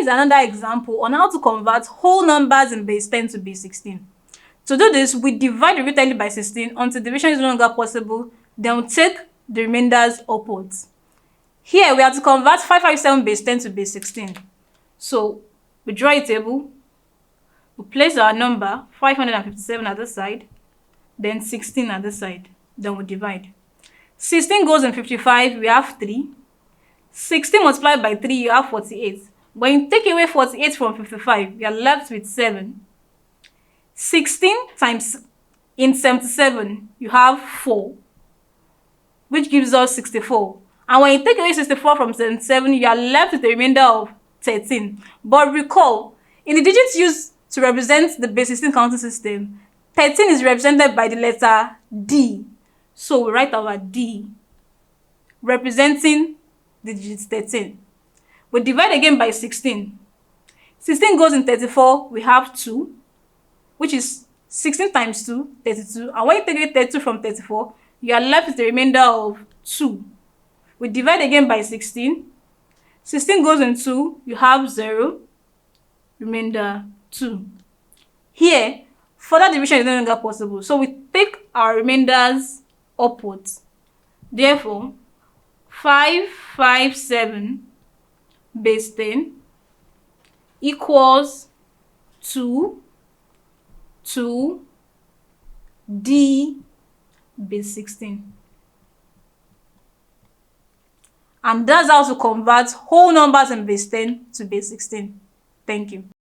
is another example on how to convert whole numbers in base 10 to base 16. To do this, we divide repeatedly by 16 until division is no longer possible, then we take the remainders upwards. Here, we have to convert 557 base 10 to base 16. So, we draw a table, we place our number 557 at this side, then 16 at this side, then we divide. 16 goes in 55, we have 3. 16 multiplied by 3, you have 48. When you take away 48 from 55, you are left with 7. 16 times in 77, you have 4, which gives us 64. And when you take away 64 from 77, you are left with a remainder of 13. But recall, in the digits used to represent the base 16 counting system, 13 is represented by the letter D. So we write our D, representing the digit 13. We divide again by 16. 16 goes in 34, we have 2, which is 16 times 2, 32. And when you take away 32 from 34, you are left with the remainder of 2. We divide again by 16. 16 goes in 2, you have 0, remainder 2. Here, further division is no longer possible, so we take our remainders upwards. Therefore, 557 base 10 equals 2 D base 16. And that's how to convert whole numbers in base 10 to base 16. Thank you.